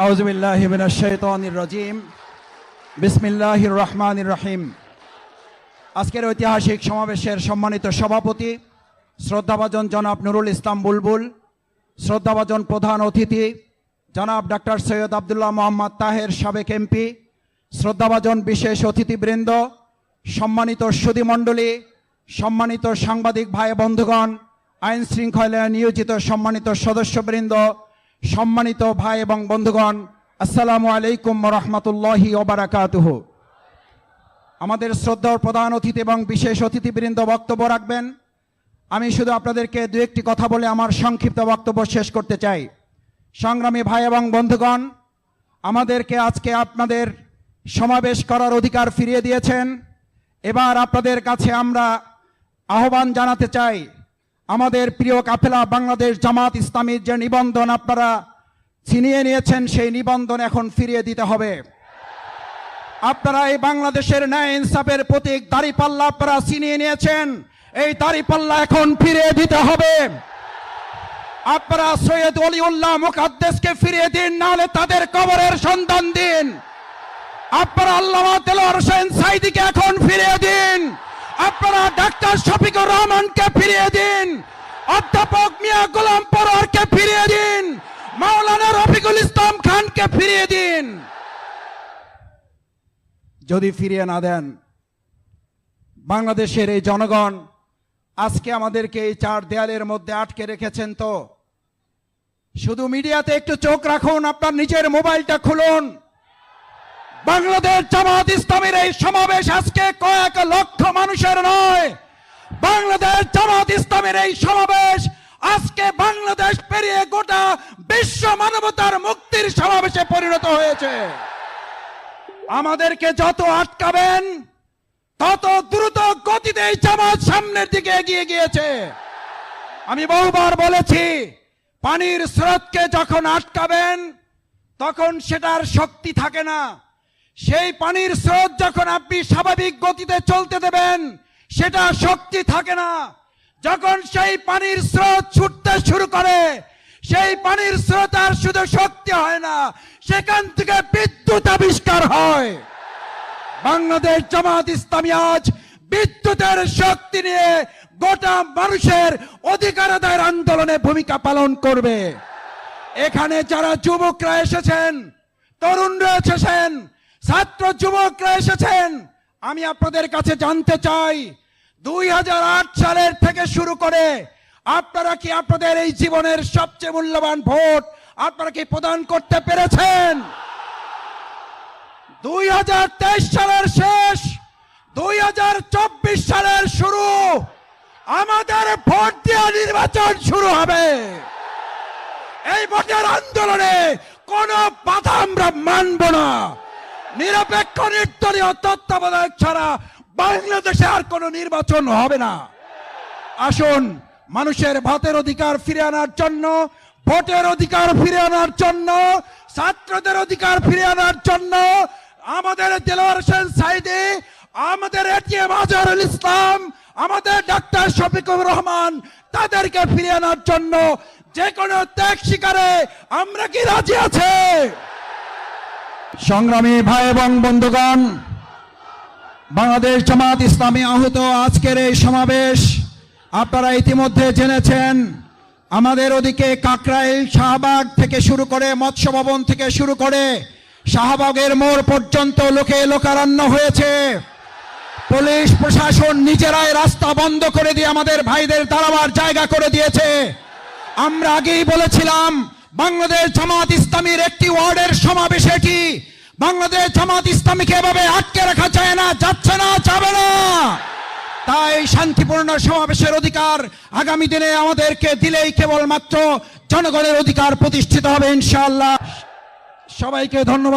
আউযু বিল্লাহি মিনাশ শাইতানির রাজিম। বিসমিল্লাহির রহমানির রহিম। আজকের ঐতিহাসিক সমাবেশের সম্মানিত সভাপতি শ্রদ্ধাভাজন জনাব নুরুল ইসলাম বুলবুল, শ্রদ্ধাভাজন প্রধান অতিথি জনাব ডাক্তার সৈয়দ আব্দুল্লাহ মোহাম্মদ তাহের সাবেক এমপি, শ্রদ্ধাভাজন বিশেষ অতিথিবৃন্দ, সম্মানিত সুধীমণ্ডলী, সম্মানিত সাংবাদিক ভাই বন্ধুগণ, আইন শৃঙ্খলায় নিয়োজিত সম্মানিত সদস্যবৃন্দ, সম্মানিত ভাই এবং বন্ধুগণ, আসসালামু আলাইকুম ওয়া রাহমাতুল্লাহি ওয়া বারাকাতুহু। আমাদের শ্রদ্ধেয় প্রধান অতিথি এবং বিশেষ অতিথিবৃন্দ বক্তব্য রাখবেন। আমি শুধু আপনাদেরকে দু একটি কথা বলে আমার সংক্ষিপ্ত বক্তব্য শেষ করতে চাই। সংগ্রামী ভাই এবং বন্ধুগণ, আমাদেরকে আজকে আপনাদের সমাবেশ করার অধিকার ফিরিয়ে দিয়েছেন। এবার আপনাদের কাছে আমরা আহ্বান জানাতে চাই, আমাদের প্রিয় কাফেলা বাংলাদেশ জামাত ইসলামীর যে নিবন্ধন আপনারা ছিনিয়ে নিয়েছেন, সেই নিবন্ধন এখন ফিরিয়ে দিতে হবে। আপনারা এই বাংলাদেশের ন্যায় ইনসাফের প্রতীক দাড়িপাল্লা আপনারা ছিনিয়ে নিয়েছেন, এই দাড়িপাল্লা এখন ফিরিয়ে দিতে হবে। আপনারা সৈয়দ ওলিউল্লাহ মুকাদ্দেসকে ফিরিয়ে দিন, নাহলে তাদের কবরের সন্ধান দিন। আপনারা আল্লামা দেলোয়ার হোসেন সাঈদীকে এখন ফিরিয়ে দিন। আপনারা ডাক্তার শফিকুর রহমানকে ফিরিয়ে দিন। অধ্যাপক মিয়া গোলাম পরোয়ারকে ফিরিয়ে দিন। মাওলানা রফিকুল ইসলাম খানকে ফিরিয়ে দিন। যদি ফিরিয়ে না দেন, বাংলাদেশের এই জনগণ আজকে আমাদেরকে এই চার দেয়ালের মধ্যে আটকে রেখেছেন। তো শুধু মিডিয়াতে একটু চোখ রাখুন, আপনার নিজের মোবাইলটা খুলুন। বাংলাদেশ জামাত ইসলামের এই সমাবেশ আজকে কয়েক লক্ষ মানুষের নয়। বাংলাদেশ জামাত ইসলামের এই সমাবেশ আজকে বাংলাদেশ পেরিয়ে গোটা বিশ্ব মানবতার মুক্তির সমাবেশে পরিণত হয়েছে। আমাদেরকে যত আটকাবেন তত দ্রুত গতিতে এই জামাত সামনের দিকে এগিয়ে গিয়েছে। আমি বহুবার বলেছি, পানির স্রোতকে যখন আটকাবেন তখন সেটার শক্তি থাকে না। সেই পানির স্রোত যখন আপনি স্বাভাবিক গতিতে চলতে দেবেন, সেটা শক্তি থাকে না। যখন সেই পানির স্রোত ছুটতে শুরু করে, সেই পানির স্রোত আর শুধু শক্তি হয় না, সেখান থেকে বিদ্যুৎ আবিষ্কার হয়। বাংলাদেশ জামাত ইসলামী আজ বিদ্যুতের শক্তি নিয়ে গোটা মানুষের অধিকার আদায়ের আন্দোলনে ভূমিকা পালন করবে। এখানে যারা যুবকরা এসেছেন, তরুণরা এসেছেন, ছাত্র যুবকরা এসেছেন, আমি আপনাদের কাছে জানতে চাই, 2008 সালের থেকে শুরু করে আপনারা কি আপনাদের এই জীবনের সবচেয়ে মূল্যবান ভোট আপনারা কি প্রদান করতে পেরেছেন? 2023 সালের শেষ, 2024 সালের শুরু, আমাদের ভোট দিয়ে নির্বাচন শুরু হবে। এই ভোটের আন্দোলনে কোন বাধা আমরা মানব না। নিরপেক্ষ নির্দলীয় তত্ত্বাবধায়ক ছাড়া বাংলাদেশে আর কোন নির্বাচন হবে না। আসুন, মানুষের ভাতের অধিকার ফিরে আনার জন্য, ভোটের অধিকার ফিরে আনার জন্য, ছাত্রদের অধিকার ফিরে আনার জন্য আমাদের দেলোয়ার হোসেন সাঈদী, আমাদের এটিএম আজহারুল ইসলাম, আমাদের ডাক্তার শফিকুর রহমান, তাদেরকে ফিরে আনার জন্য যে কোনো ত্যাগ স্বীকারে আমরা কি রাজি আছে? সংগ্রামী ভাই এবং বন্ধুগণ, বাংলাদেশ জামাত ইসলামী আহত আজকের এই সমাবেশ আপনারা ইতিমধ্যে জেনেছেন। আমাদের ওদিকে কাকরাইল, শাহবাগ থেকে শুরু করে, মৎস্য ভবন থেকে শুরু করে শাহবাগের মোড় পর্যন্ত লোকে লোকারণ্য হয়েছে। পুলিশ প্রশাসন নিজেরাই রাস্তা বন্ধ করে দিয়ে আমাদের ভাইদের দাঁড়াবার জায়গা করে দিয়েছে। আমরা আগেই বলেছিলাম, বাংলাদেশ জামাত ইসলামীর একটি ওয়ার্ডের সমাবেশ এটি। বাংলাদেশ জামাত ইসলামীকে এভাবে আটকে রাখা যায় না, যাচ্ছে না, যাবে না। তাই শান্তিপূর্ণ সমাবেশের অধিকার আগামী দিনে আমাদেরকে দিলেই কেবলমাত্র জনগণের অধিকার প্রতিষ্ঠিত হবে ইনশাআল্লাহ। সবাইকে ধন্যবাদ।